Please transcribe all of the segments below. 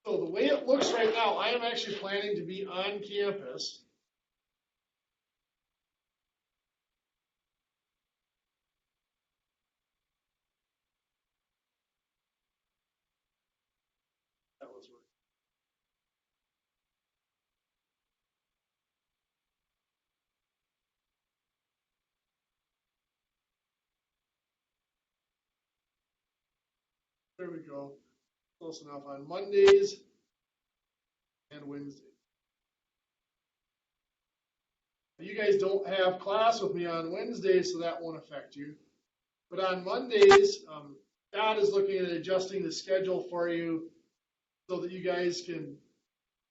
So the way it looks right now, I am actually planning to be on campus. That was right. There we go. Close enough on Mondays and Wednesdays. You guys don't have class with me on Wednesdays, so that won't affect you. But on Mondays, Scott is looking at adjusting the schedule for you so that you guys can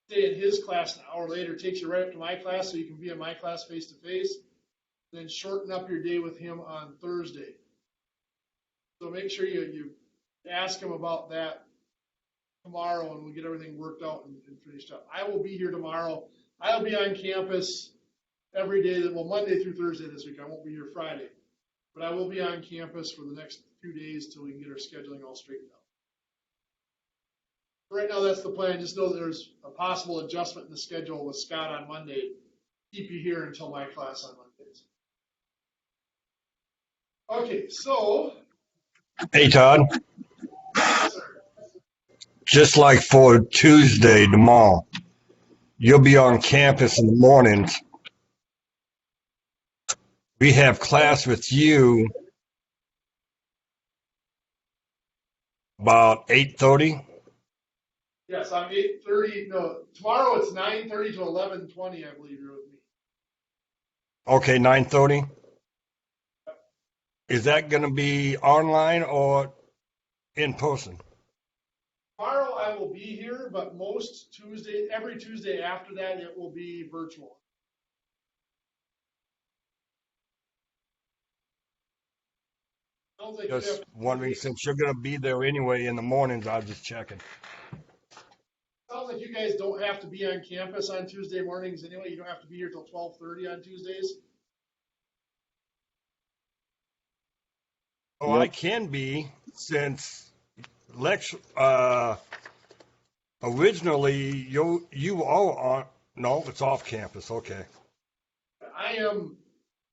stay in his class an hour later. Takes you right up to my class, so you can be in my class face to face. Then shorten up your day with him on Thursday. So make sure you ask him about that tomorrow, and we'll get everything worked out and finished up. I will be here tomorrow. I'll be on campus every day, well, Monday through Thursday this week. I won't be here Friday, but I will be on campus for the next 2 days till we can get our scheduling all straightened out. Right now, that's the plan. Just know that there's a possible adjustment in the schedule with Scott on Monday. Keep you here until my class on Mondays. Okay, so. Hey, Todd. Yes, sir. Just like for Tuesday tomorrow, you'll be on campus in the mornings. We have class with you about 8:30. Yes, I'm 8:30. No, tomorrow it's 9:30 to 11:20. I believe you're with me. Okay, 9:30. Is that going to be online or in person? Tomorrow I will be here, but every Tuesday after that, it will be virtual. Sounds like Just wondering, since you're going to be there anyway in the mornings, I was just checking. Sounds like you guys don't have to be on campus on Tuesday mornings anyway. You don't have to be here till 12:30 on Tuesdays. Oh, I can be, since lecture originally you all on. No, it's off campus. Okay.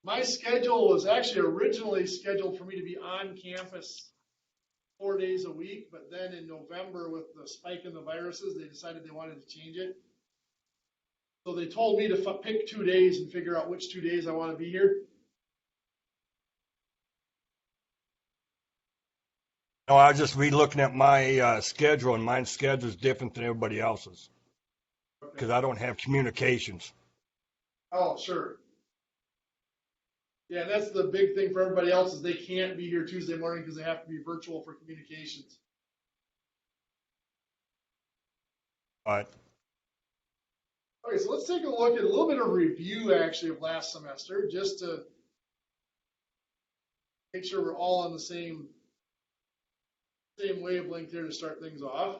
My schedule was actually originally scheduled for me to be on campus 4 days a week, but then in November with the spike in the viruses, they decided they wanted to change it. So they told me to pick 2 days and figure out which 2 days I want to be here. No, I was just re-looking at my schedule, and my schedule is different than everybody else's because I don't have communications. Oh, sure. Yeah, that's the big thing for everybody else is they can't be here Tuesday morning because they have to be virtual for communications. All right. Okay, so let's take a look at a little bit of review actually of last semester, just to make sure we're all on the same wavelength here to start things off.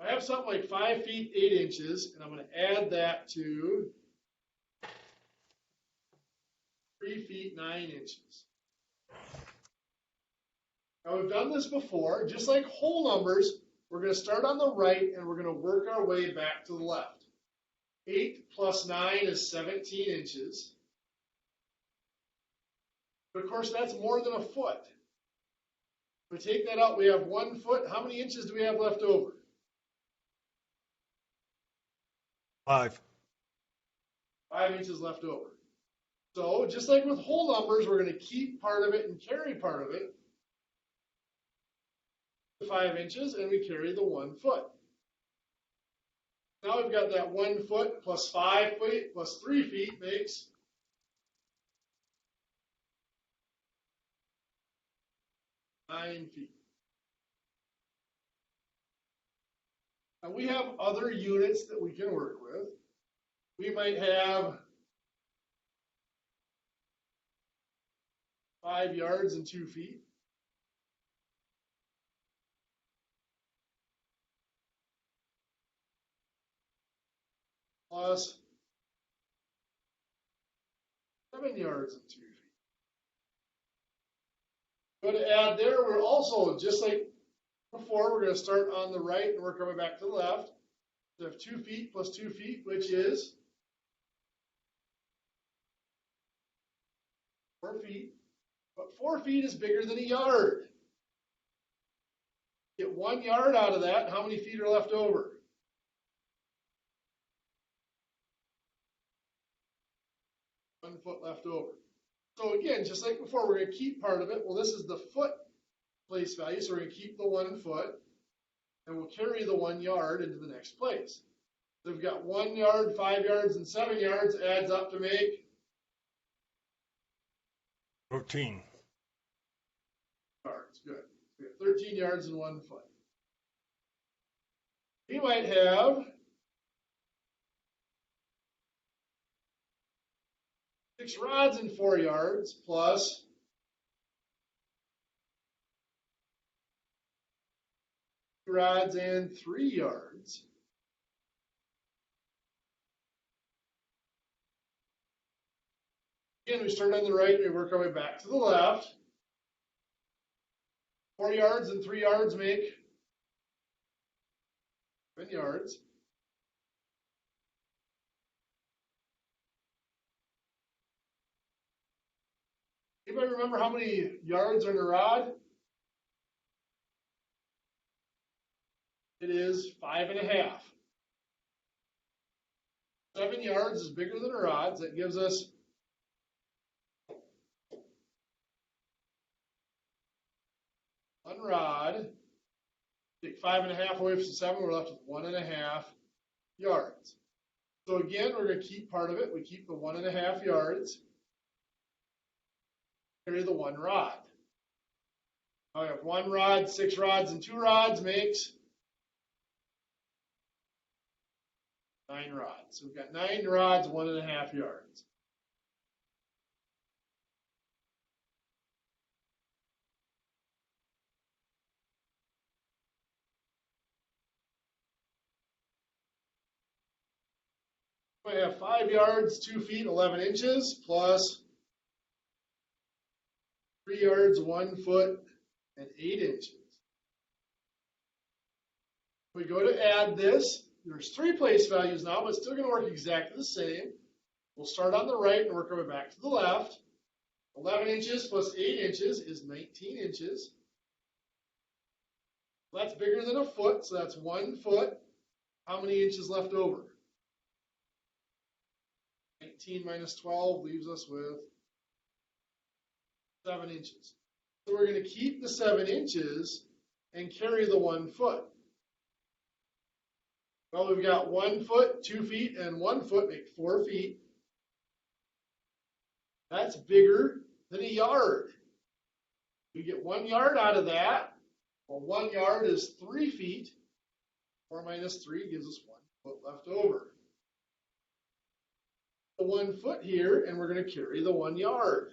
I have something like 5 feet 8 inches, and I'm going to add that to 3 feet 9 inches. Now we've done this before. Just like whole numbers, we're going to start on the right and we're going to work our way back to the left. 8 plus 9 is 17 inches. But of course, that's more than a foot. If we take that out, we have 1 foot. How many inches do we have left over? 5. 5 inches left over. So just like with whole numbers, we're going to keep part of it and carry part of it. 5 inches, and we carry the 1 foot. Now we've got that 1 foot plus 5 feet plus 3 feet makes 9 feet. Now we have other units that we can work with. We might have 5 yards and 2 feet. plus 7 yards and 2 feet. Go to add there, we're also, just like before, we're going to start on the right and work our way back to the left. We have 2 feet plus 2 feet, which is 4 feet. But 4 feet is bigger than a yard. Get 1 yard out of that, and how many feet are left over? 1 foot left over. So again, just like before, we're going to keep part of it. Well, this is the foot place value, so we're going to keep the 1 foot, and we'll carry the 1 yard into the next place. So we've got 1 yard, 5 yards, and 7 yards adds up to make 13 yards. Good. We have 13 yards and 1 foot. We might have 6 rods and 4 yards plus 2 rods and 3 yards. Again, we start on the right and we work our way back to the left. 4 yards and 3 yards make 7 yards. Anybody remember how many yards are in a rod? It is 5.5. 7 yards is bigger than a rod. So that gives us 1 rod. Take 5.5 away from 7, we're left with 1.5 yards. So again, we're going to keep part of it. We keep the 1.5 yards. Carry the 1 rod. Now we have 1 rod, 6 rods, and 2 rods makes 9 rods. So we've got 9 rods, 1.5 yards. We have 5 yards, 2 feet, 11 inches, plus 3 yards, 1 foot, and 8 inches. We go to add this. There's 3 place values now, but it's still going to work exactly the same. We'll start on the right and work our way back to the left. 11 inches plus 8 inches is 19 inches. That's bigger than a foot, so that's 1 foot. How many inches left over? 19 minus 12 leaves us with 7 inches. So we're going to keep the 7 inches and carry the 1 foot. Well, we've got 1 foot, 2 feet, and 1 foot make 4 feet. That's bigger than a yard. We get 1 yard out of that. Well, 1 yard is 3 feet. 4 minus 3 gives us 1 foot left over. The 1 foot here, and we're going to carry the 1 yard.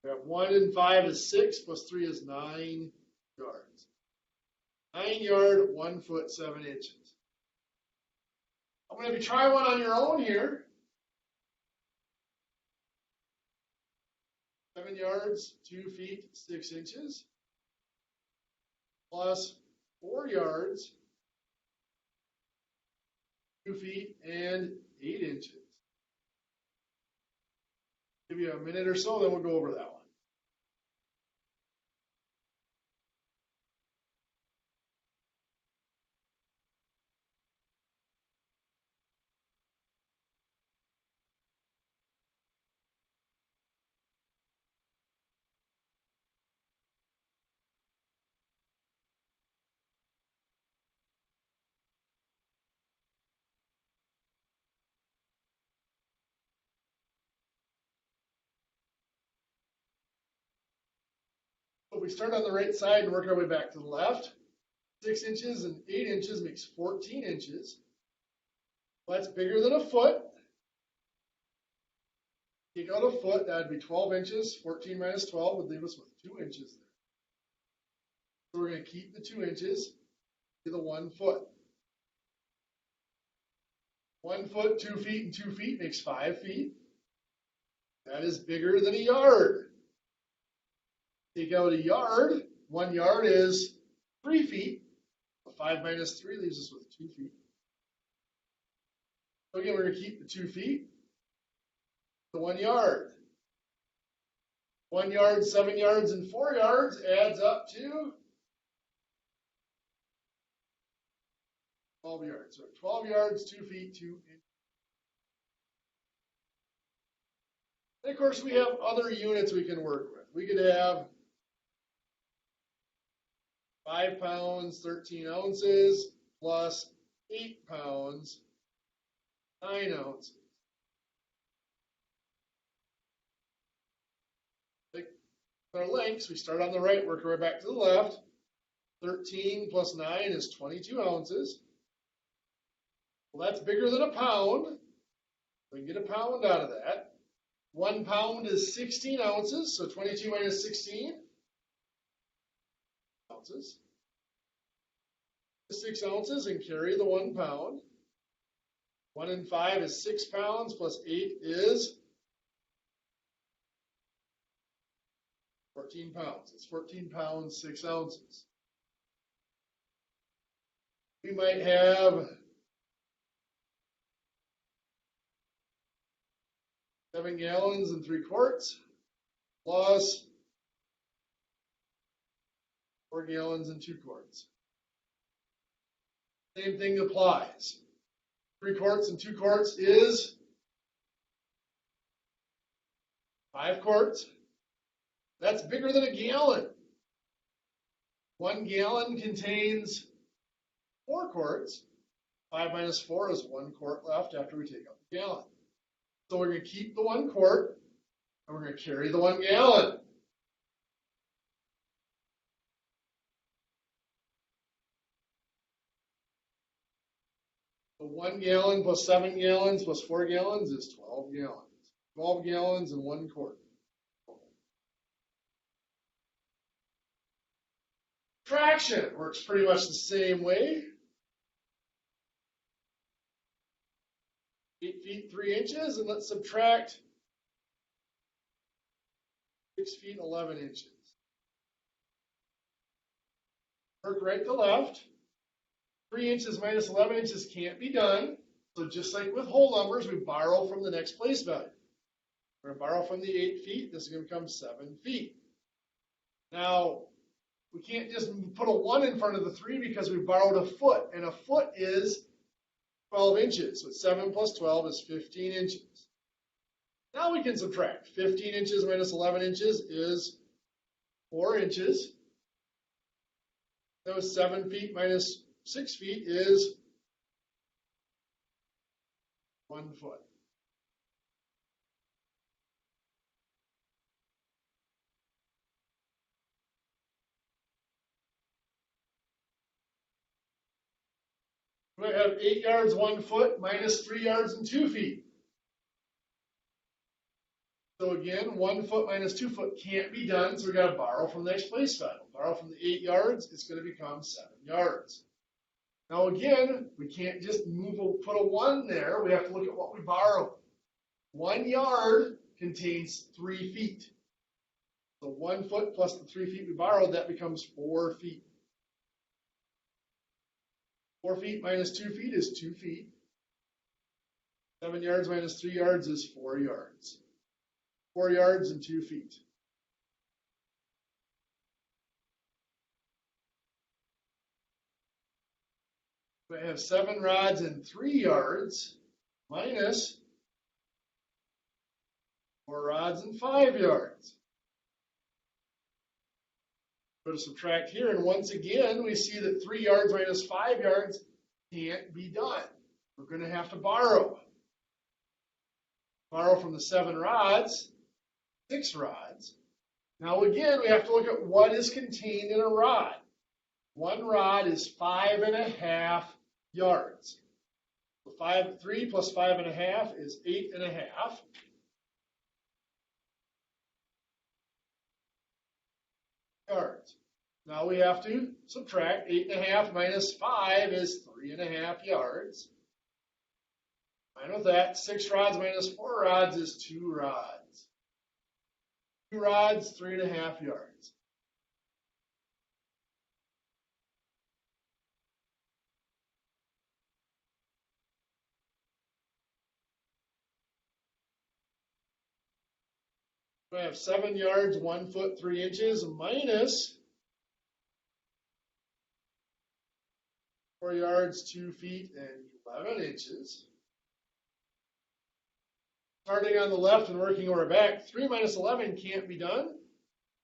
We have 1 and 5 is 6, plus 3 is 9 yards. 9 yard, 1 foot, 7 inches. I'm going to have you try one on your own here. 7 yards, 2 feet, 6 inches, plus 4 yards, 2 feet, and 8 inches. Give you a minute or so, then we'll go over that one. So we start on the right side and work our way back to the left. 6 inches and 8 inches makes 14 inches. Well, that's bigger than a foot. Take out a foot, that'd be 12 inches. 14 minus 12 would leave us with 2 inches there. So we're going to keep the 2 inches to the 1 foot. 1 foot, 2 feet, and 2 feet makes 5 feet. That is bigger than a yard. Take out a yard. 1 yard is 3 feet. 5 minus 3 leaves us with 2 feet. So again, we're going to keep the 2 feet. The 1 yard. 1 yard, 7 yards, and 4 yards adds up to 12 yards. So 12 yards, 2 feet, 2 inches. And of course, we have other units we can work with. We could have 5 pounds, 13 ounces, plus 8 pounds, 9 ounces. Like our lengths, we start on the right, work our way back to the left. 13 plus 9 is 22 ounces. Well, that's bigger than a pound. We can get a pound out of that. 1 pound is 16 ounces, so 22 minus 16 ounces. 6 ounces and carry the 1 pound. 1 and 5 is 6 pounds plus 8 is 14 pounds. It's 14 pounds, 6 ounces. We might have 7 gallons and 3 quarts plus 4 gallons and 2 quarts. Same thing applies. 3 quarts and 2 quarts is 5 quarts. That's bigger than a gallon. 1 gallon contains 4 quarts. 5 minus 4 is 1 quart left after we take out the gallon. So we're going to keep the 1 quart, and we're going to carry the 1 gallon. So 1 gallon plus 7 gallons plus 4 gallons is 12 gallons. 12 gallons and 1 quart. Fraction works pretty much the same way. 8 feet, 3 inches, and let's subtract 6 feet, 11 inches. Work right to left. 3 inches minus 11 inches can't be done. So just like with whole numbers, we borrow from the next place value. We're going to borrow from the 8 feet. This is going to become 7 feet. Now, we can't just put a 1 in front of the 3 because we borrowed a foot, and a foot is 12 inches. So 7 plus 12 is 15 inches. Now we can subtract. 15 inches minus 11 inches is 4 inches. So 7 feet minus 6 feet is 1 foot. We have 8 yards, 1 foot, minus 3 yards and 2 feet. So again, 1 foot minus 2 foot can't be done, so we got to borrow from the next place value. Borrow from the 8 yards, it's going to become 7 yards. Now again, we can't just put a 1 there. We have to look at what we borrowed. 1 yard contains 3 feet. So 1 foot plus the 3 feet we borrowed, that becomes 4 feet. 4 feet minus 2 feet is 2 feet. 7 yards minus 3 yards is 4 yards. 4 yards and 2 feet. We have 7 rods and 3 yards minus 4 rods and 5 yards. Go to subtract here, and once again, we see that 3 yards minus 5 yards can't be done. We're going to have to borrow. Borrow from the 7 rods, 6 rods. Now again, we have to look at what is contained in a rod. 1 rod is 5.5 yards. So 3 plus 5.5 is 8.5. Yards. Now we have to subtract 8.5 minus 5 is 3.5 yards. Fine with that. 6 rods minus 4 rods is 2 rods. 2 rods, 3.5 yards. We have 7 yards, 1 foot, 3 inches minus 4 yards, 2 feet, and 11 inches. Starting on the left and working our back, 3 minus 11 can't be done.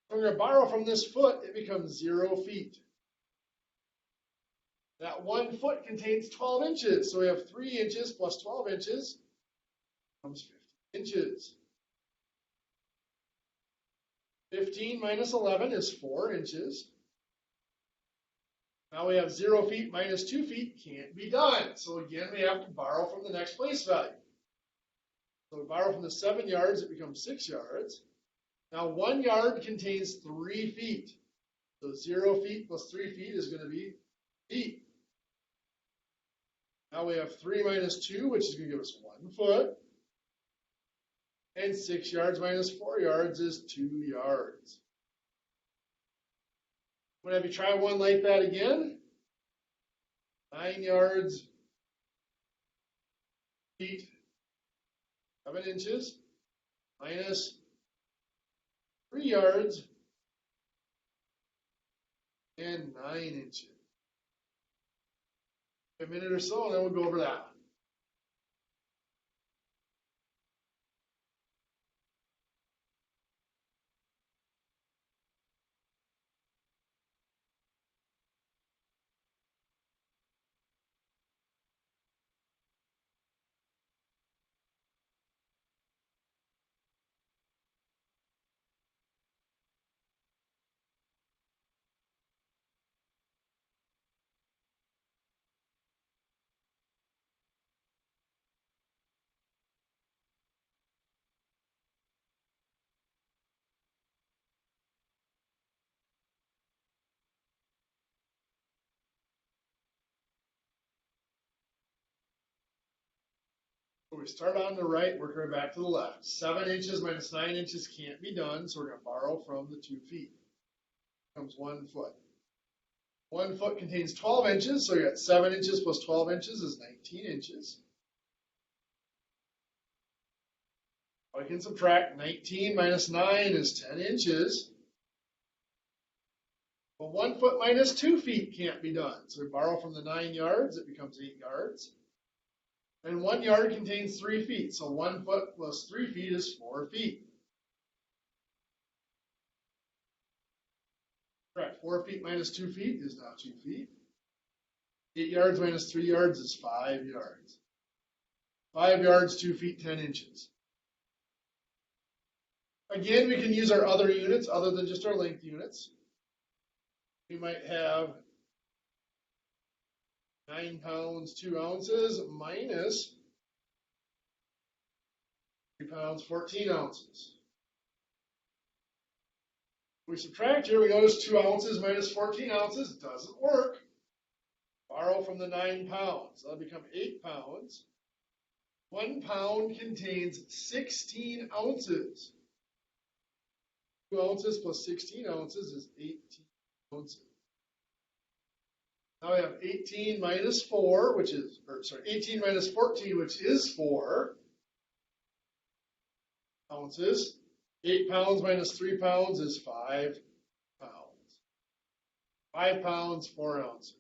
We're going to borrow from this foot, it becomes 0 feet. That 1 foot contains 12 inches, so we have 3 inches plus 12 inches becomes 15 inches. 15 minus 11 is 4 inches. Now we have 0 feet minus 2 feet, can't be done. So again, we have to borrow from the next place value. So we borrow from the 7 yards, it becomes 6 yards. Now 1 yard contains 3 feet. So 0 feet plus 3 feet is going to be feet. Now we have 3 minus 2, which is going to give us 1 foot. And 6 yards minus 4 yards is 2 yards. I'm going to have you try one like that again. 9 yards, feet, 7 inches, minus 3 yards, and 9 inches. A minute or so, and then we'll go over that. So we start on the right, work our way back to the left. 7 inches minus 9 inches can't be done, so we're going to borrow from the 2 feet. Comes 1 foot. 1 foot contains 12 inches, so you got 7 inches plus 12 inches is 19 inches. I can subtract 19 minus 9 is 10 inches. But 1 foot minus 2 feet can't be done, so we borrow from the 9 yards, it becomes 8 yards. And 1 yard contains 3 feet, so 1 foot plus 3 feet is 4 feet. Correct, 4 feet minus 2 feet is now 2 feet. 8 yards minus 3 yards is 5 yards. 5 yards, 2 feet, 10 inches. Again, we can use our other units other than just our length units. We might have 9 pounds, 2 ounces minus 3 pounds, 14 ounces. We subtract here, we notice 2 ounces minus 14 ounces doesn't work. Borrow from the 9 pounds. That'll become 8 pounds. 1 pound contains 16 ounces. 2 ounces plus 16 ounces is 18 ounces. Now we have 18 minus 4, 18 minus 14, which is 4 ounces. 8 pounds minus 3 pounds is 5 pounds. 5 pounds, 4 ounces.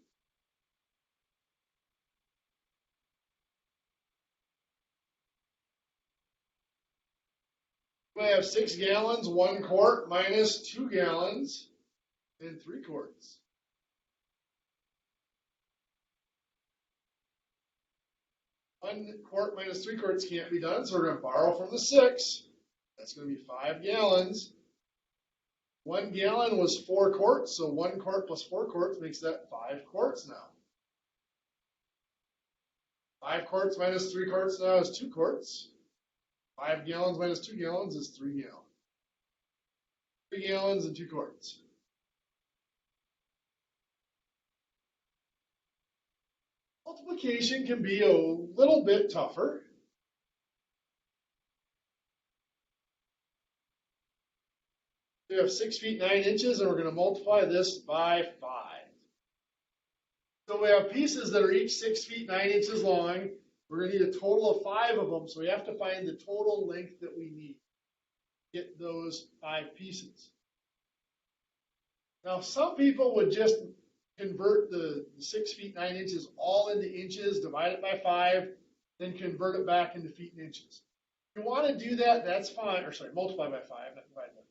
We have 6 gallons, 1 quart minus 2 gallons and 3 quarts. 1 quart minus 3 quarts can't be done, so we're going to borrow from the 6. That's going to be 5 gallons. 1 gallon was 4 quarts, so 1 quart plus 4 quarts makes that 5 quarts now. 5 quarts minus 3 quarts now is 2 quarts. 5 gallons minus 2 gallons is 3 gallons. 3 gallons and 2 quarts. Multiplication can be a little bit tougher. We have 6 feet 9 inches, and we're going to multiply this by 5. So we have pieces that are each 6 feet 9 inches long. We're going to need a total of 5 of them, so we have to find the total length that we need to get those 5 pieces. Now, some people would just convert the 6 feet 9 inches all into inches, divide it by 5, then convert it back into feet and inches. If you want to do that, that's fine. Or sorry, multiply by 5, not divide by 5.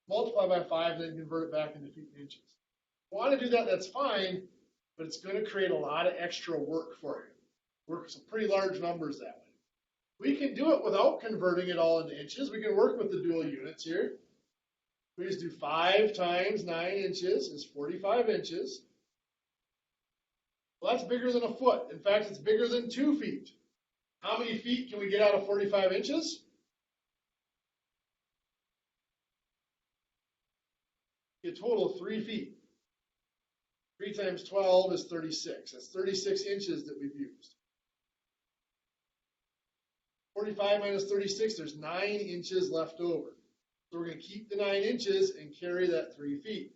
Multiply by 5, then convert it back into feet and inches. If you want to do that, that's fine, but it's going to create a lot of extra work for you. Work some pretty large numbers that way. We can do it without converting it all into inches. We can work with the dual units here. We just do 5 times 9 inches is 45 inches. Well, that's bigger than a foot. In fact, it's bigger than 2 feet. How many feet can we get out of 45 inches? A total of 3 feet. 3 times 12 is 36. That's 36 inches that we've used. 45 minus 36, there's 9 inches left over. So we're going to keep the 9 inches and carry that 3 feet.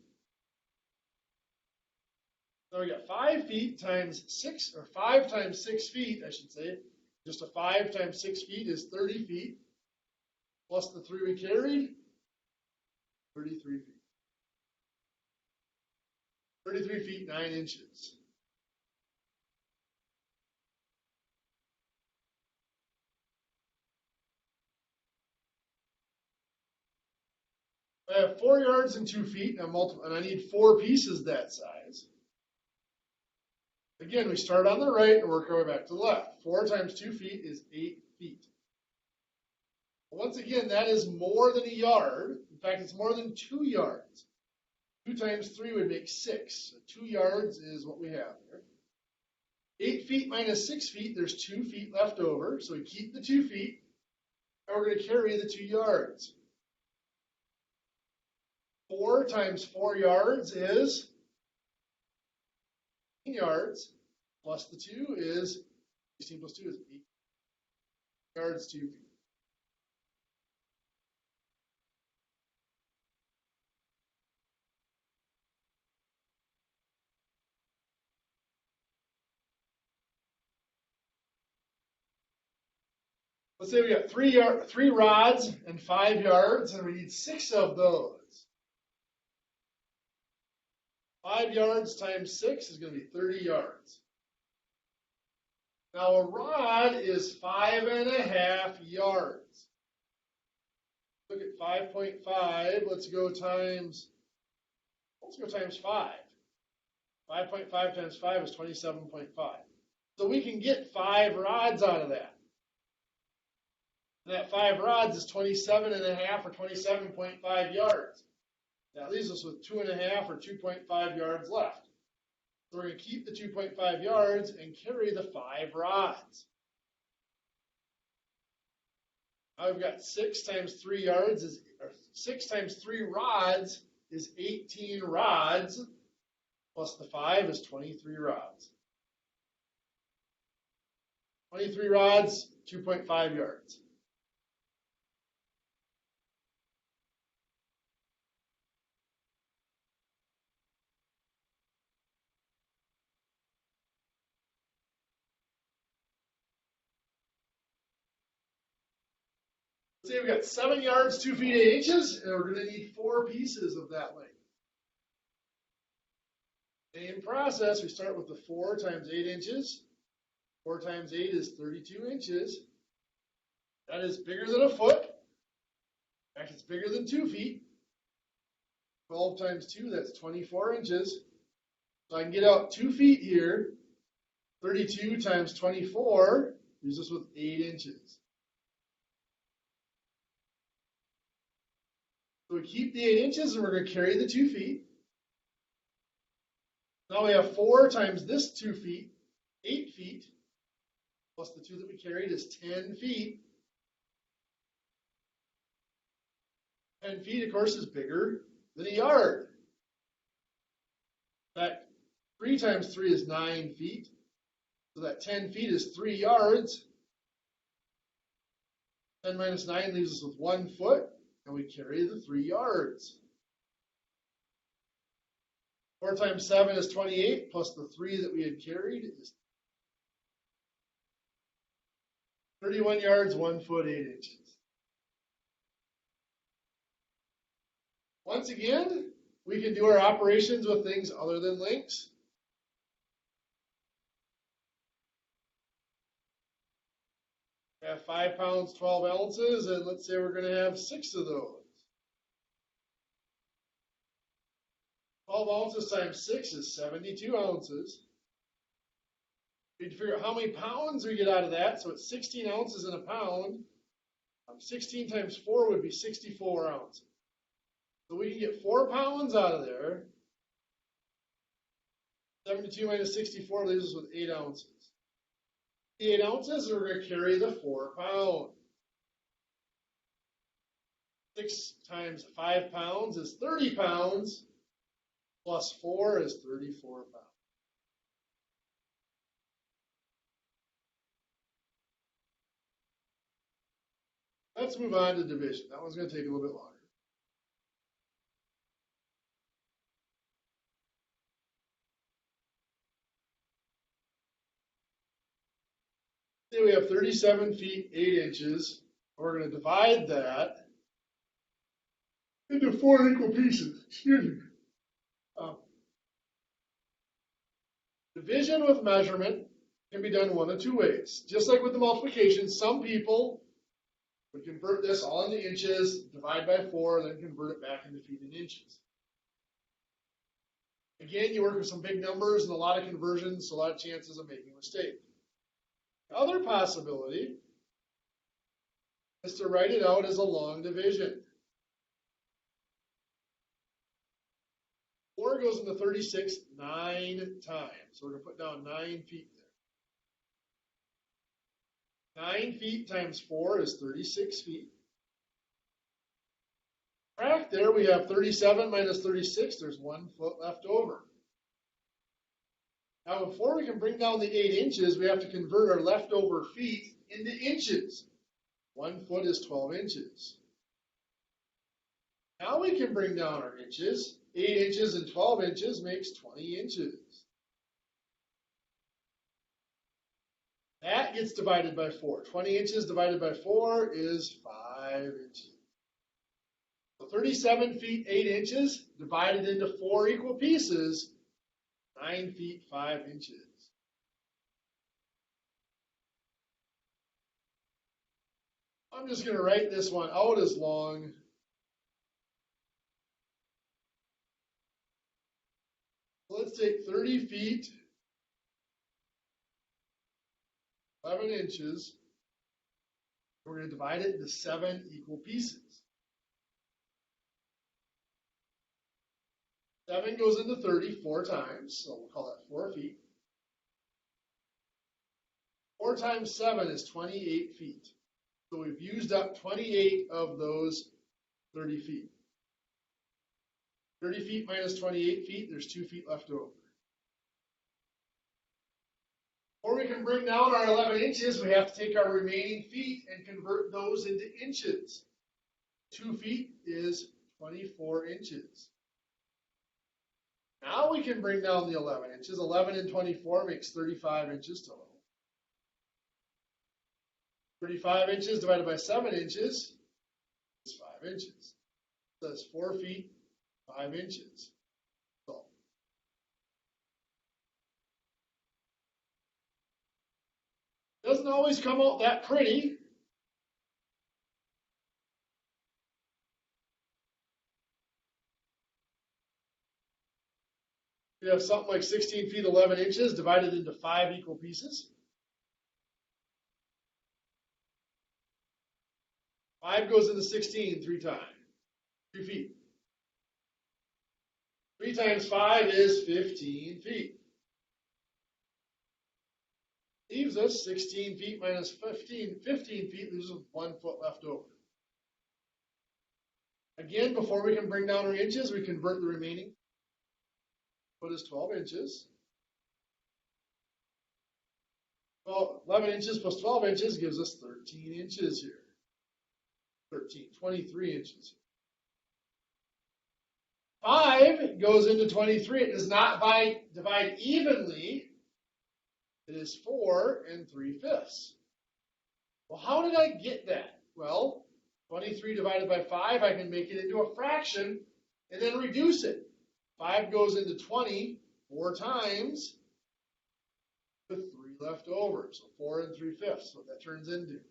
So we got 5 feet times 6, or 5 times 6 feet, I should say. Just a 5 times 6 feet is 30 feet. Plus the 3 we carried, 33 feet. 33 feet 9 inches. I have 4 yards and 2 feet, and I need 4 pieces that size. Again, we start on the right and work our way back to the left. 4 times 2 feet is 8 feet. Once again, that is more than a yard. In fact, it's more than 2 yards. 2 times 3 would make 6. So 2 yards is what we have here. 8 feet minus 6 feet, there's 2 feet left over. So we keep the 2 feet, and we're going to carry the 2 yards. 4 times 4 yards is 18 yards, plus the 2 is 16 plus 2 is 8 yards, 2 feet. Let's say we got 3 rods and 5 yards, and we need 6 of those. 5 yards times 6 is going to be 30 yards. Now a rod is 5.5 yards. Look at 5.5. Let's go times 5. 5.5 times 5 is 27.5. So we can get 5 rods out of that. And that 5 rods is 27.5 or 27.5 yards. That leaves us with 2.5 or 2.5 yards left. So we're going to keep the 2.5 yards and carry the 5 rods. Now we've got 6 times 3 yards is, or 6 times 3 rods is 18 rods, plus the 5 is 23 rods. 23 rods, 2.5 yards. Let's say we've got 7 yards, 2 feet, 8 inches, and we're going to need 4 pieces of that length. Same process, we start with the 4 times 8 inches. 4 times 8 is 32 inches. That is bigger than a foot. In fact, it's bigger than 2 feet. 12 times 2, that's 24 inches. So I can get out 2 feet here. 32 times 24 leaves us with 8 inches. So we keep the 8 inches, and we're going to carry the 2 feet. Now we have 4 times this 2 feet, 8 feet, plus the 2 that we carried is 10 feet. 10 feet, of course, is bigger than a yard. In fact, 3 times 3 is 9 feet. So that 10 feet is 3 yards. 10 minus 9 leaves us with 1 foot, and we carry the 3 yards. 4 times 7 is 28, plus the 3 that we had carried is 31 yards, 1 foot, 8 inches. Once again, we can do our operations with things other than links. We have 5 pounds, 12 ounces, and let's say we're going to have 6 of those. 12 ounces times 6 is 72 ounces. We need to figure out how many pounds we get out of that. So it's 16 ounces in a pound. 16 times 4 would be 64 ounces. So we can get 4 pounds out of there. 72 minus 64 leaves us with 8 ounces. The 8 ounces, we're going to carry the 4 pounds. 6 times 5 pounds is 30 pounds. Plus 4 is 34 pounds. Let's move on to division. That one's going to take a little bit longer. Say we have 37 feet, 8 inches. We're going to divide that into 4 equal pieces. Excuse me. Division with measurement can be done one of 2 ways. Just like with the multiplication, some people would convert this all into inches, divide by 4, then convert it back into feet and inches. Again, you work with some big numbers and a lot of conversions, so a lot of chances of making a mistake. The other possibility is to write it out as a long division. 4 goes into 36 9 times. So we're going to put down 9 feet there. 9 feet times 4 is 36 feet. Right there, we have 37 minus 36. There's 1 foot left over. Now, before we can bring down the 8 inches, we have to convert our leftover feet into inches. 1 foot is 12 inches. Now we can bring down our inches. 8 inches and 12 inches makes 20 inches. That gets divided by 4. 20 inches divided by 4 is 5 inches. So 37 feet, 8 inches divided into 4 equal pieces, 9 feet, 5 inches. I'm just going to write this one out as long. Let's take 30 feet, 11 inches. We're going to divide it into 7 equal pieces. 7 goes into 30 4 times, so we'll call that 4 feet. 4 times 7 is 28 feet. So we've used up 28 of those 30 feet. 30 feet minus 28 feet, there's 2 feet left over. Or we can bring down our 11 inches, we have to take our remaining feet and convert those into inches. 2 feet is 24 inches. Now we can bring down the 11 inches. 11 and 24 makes 35 inches total. 35 inches divided by 7 inches is 5 inches. So that's 4 feet, 5 inches. So doesn't always come out that pretty. You have something like 16 feet, 11 inches divided into 5 equal pieces. 5 goes into 16 3 times. 3 feet. 3 times 5 is 15 feet. Leaves us 16 feet minus 15. 15 feet leaves us 1 foot left over. Again, before we can bring down our inches, we convert the remaining. Foot is 12 inches. Well, 11 inches plus 12 inches gives us 13 inches here. 23 inches. 5 goes into 23. It does not divide evenly. It is 4 3/5. Well, how did I get that? Well, 23 divided by 5, I can make it into a fraction and then reduce it. 5 goes into 20 4 times with 3 left over. So 4 3/5, what that turns into.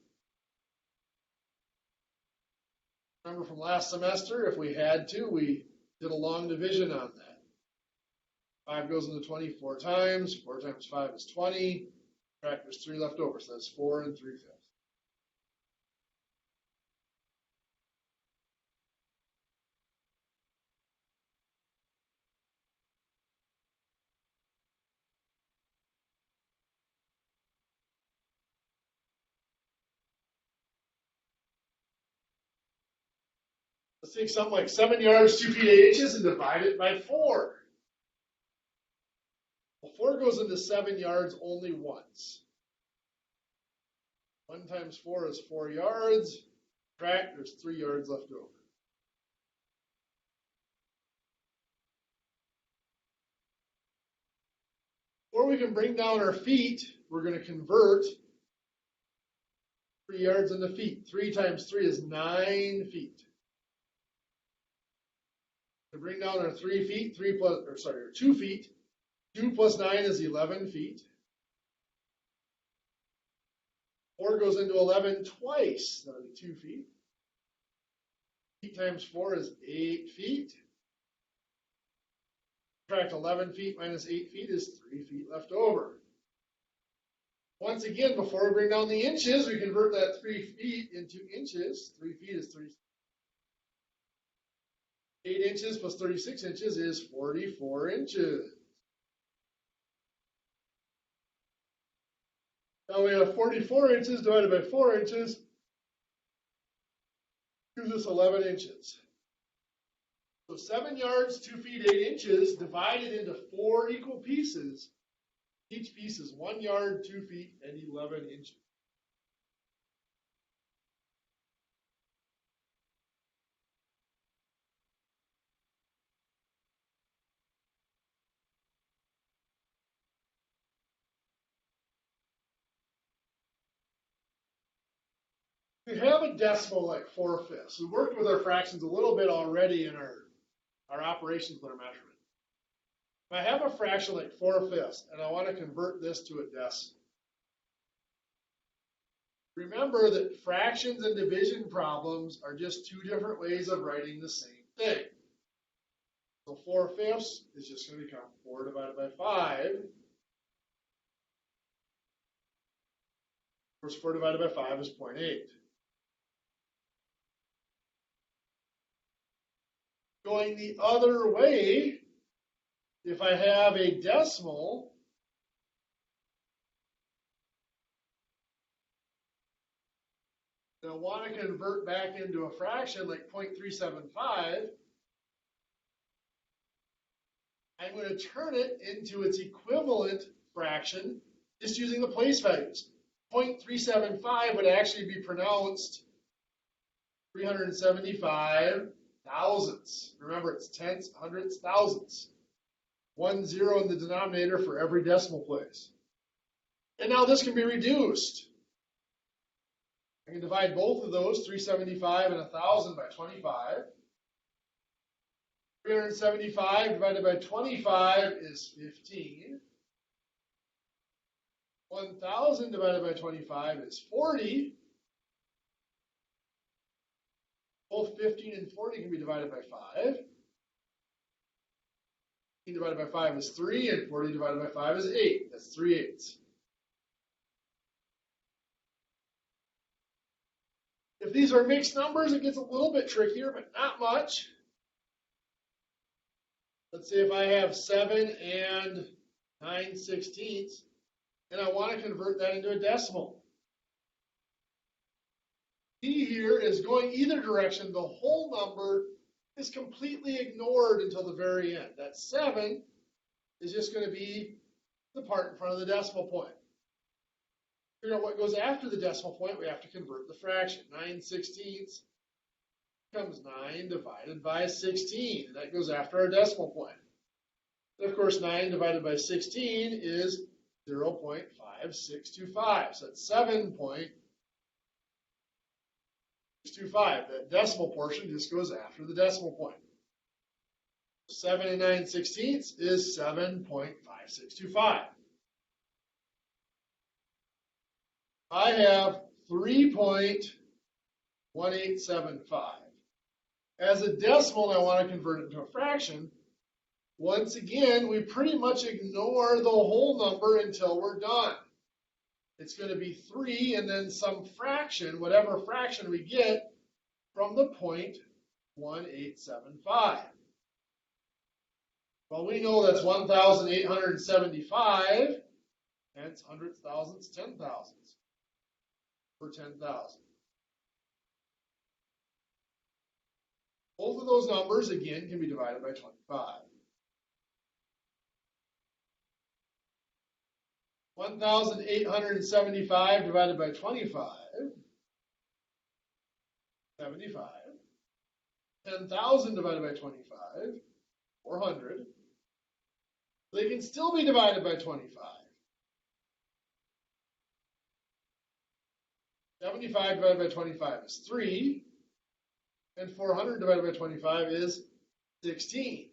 Remember from last semester, if we had to, we did a long division on that. 5 goes into 20 4 times. 4 times 5 is 20. There's 3 left over, so that's 4 3/5. Let's take something like 7 yards, 2 feet, 8 inches, and divide it by 4. Well, 4 goes into 7 yards only once. 1 times 4 is 4 yards. Subtract, there's 3 yards left over. Before we can bring down our feet, we're going to convert 3 yards into feet. 3 times 3 is 9 feet. To bring down our 3 feet, 2 feet. 2 plus 9 is 11 feet. 4 goes into 11 twice. That'll be 2 feet. 8 times 4 is 8 feet. Subtract 11 feet minus 8 feet is 3 feet left over. Once again, before we bring down the inches, we convert that 3 feet into inches. 3 feet is 3. 8 inches plus 36 inches is 44 inches. Now we have 44 inches divided by 4 inches. Gives us 11 inches. So 7 yards, 2 feet, 8 inches divided into 4 equal pieces. Each piece is 1 yard, 2 feet, and 11 inches. We have a decimal like 4/5. We worked with our fractions a little bit already in our operations with our measurement. If I have a fraction like 4/5 and I want to convert this to a decimal, remember that fractions and division problems are just 2 different ways of writing the same thing. So 4/5 is just going to become 4 divided by 5. Of course, 4 divided by 5 is 0.8. Going the other way, if I have a decimal, and I want to convert back into a fraction like 0.375, I'm going to turn it into its equivalent fraction just using the place values. 0.375 would actually be pronounced 375 thousandths. Remember, it's tenths, hundredths, thousandths. 1 0 in the denominator for every decimal place. And now this can be reduced. I can divide both of those, 375 and 1,000 by 25. 375 divided by 25 is 15. 1,000 divided by 25 is 40. Both 15 and 40 can be divided by 5. 15 divided by 5 is 3, and 40 divided by 5 is 8. That's 3/8. If these are mixed numbers, it gets a little bit trickier, but not much. Let's say if I have 7 and 9/16, and I want to convert that into a decimal. P here is going either direction. The whole number is completely ignored until the very end. That 7 is just going to be the part in front of the decimal point. To figure out what goes after the decimal point, we have to convert the fraction. 9/16 becomes 9 divided by 16. And that goes after our decimal point. And of course, 9 divided by 16 is 0.5625. So that's 7.625. That decimal portion just goes after the decimal point. 7 and 9/16 is 7.5625. I have 3.1875. As a decimal, I want to convert it into a fraction. Once again, we pretty much ignore the whole number until we're done. It's going to be 3 and then some fraction, whatever fraction we get from the 0.1875. Well, we know that's 1,875, hence hundredths, thousandths, 10,000s per 10,000. Both of those numbers, again, can be divided by 25. 1,875 divided by 25, 75. 10,000 divided by 25, 400. They can still be divided by 25. 75 divided by 25 is 3, and 400 divided by 25 is 16.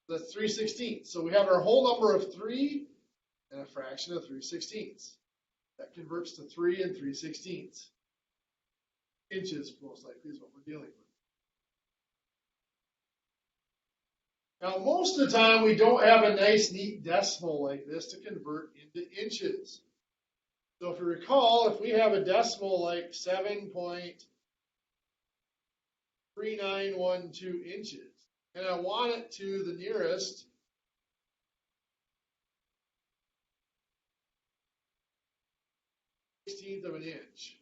That's 3/16. So we have our whole number of 3 and a fraction of 3/16. That converts to 3 and 3/16. Inches, most likely, is what we're dealing with. Now, most of the time, we don't have a nice, neat decimal like this to convert into inches. So if you recall, if we have a decimal like 7.3912 inches, and I want it to the nearest 16th of an inch.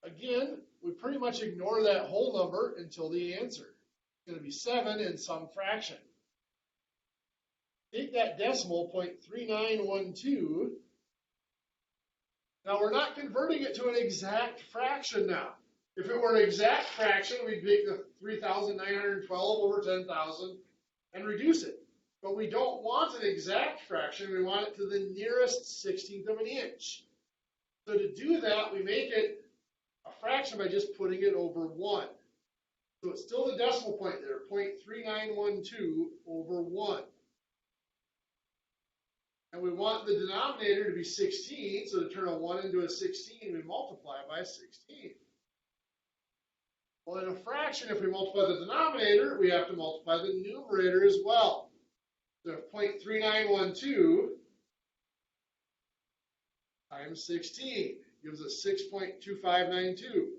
Again, we pretty much ignore that whole number until the answer. It's going to be 7 and some fraction. Take that decimal, 0.3912. Now, we're not converting it to an exact fraction now. If it were an exact fraction, we'd make the 3,912 over 10,000 and reduce it. But we don't want an exact fraction. We want it to the nearest 16th of an inch. So to do that, we make it a fraction by just putting it over 1. So it's still the decimal point there, 0.3912 over 1. And we want the denominator to be 16, so to turn a 1 into a 16, we multiply by 16. Well, in a fraction, if we multiply the denominator, we have to multiply the numerator as well. So 0.3912 times 16 gives us 6.2592.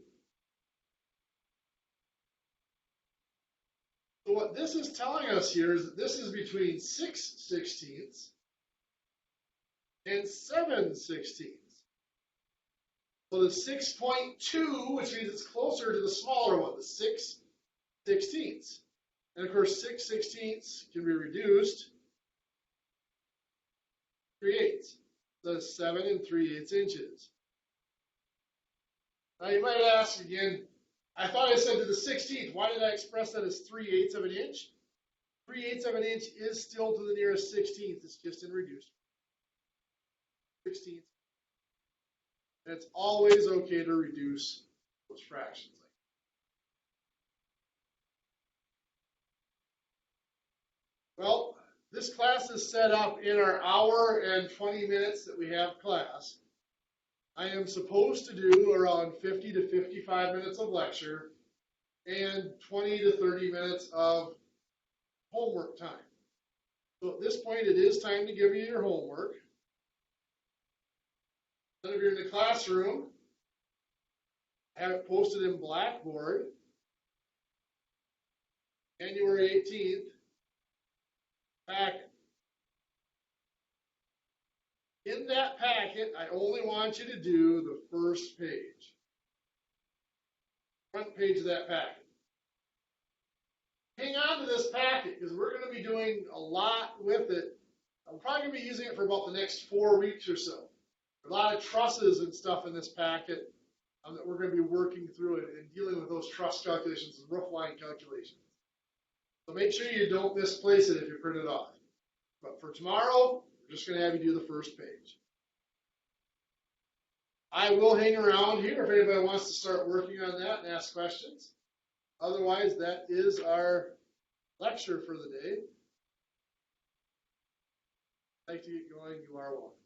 So what this is telling us here is that this is between 6/16 and 7/16. So the 6.2, which means it's closer to the smaller one, the 6/16. And of course, 6/16 can be reduced 3/8. So that's 7 3/8 inches. Now you might ask again, I thought I said to the 16th, why did I express that as 3/8 of an inch? 3/8 of an inch is still to the nearest 16th, it's just in reduced 16th. And it's always okay to reduce those fractions. Well, this class is set up in our hour and 20 minutes that we have class. I am supposed to do around 50 to 55 minutes of lecture and 20 to 30 minutes of homework time. So at this point, it is time to give you your homework. Then if you're in the classroom, I have it posted in Blackboard, January 18th, packet. In that packet, I only want you to do the first page, front page of that packet. Hang on to this packet because we're going to be doing a lot with it. I'm probably going to be using it for about the next 4 weeks or so. A lot of trusses and stuff in this packet. that we're gonna be working through and dealing with those truss calculations and roof line calculations. So make sure you don't misplace it if you print it off. But for tomorrow, we're just gonna have you do the first page. I will hang around here if anybody wants to start working on that and ask questions. Otherwise, that is our lecture for the day. If you'd like to get going, you are welcome.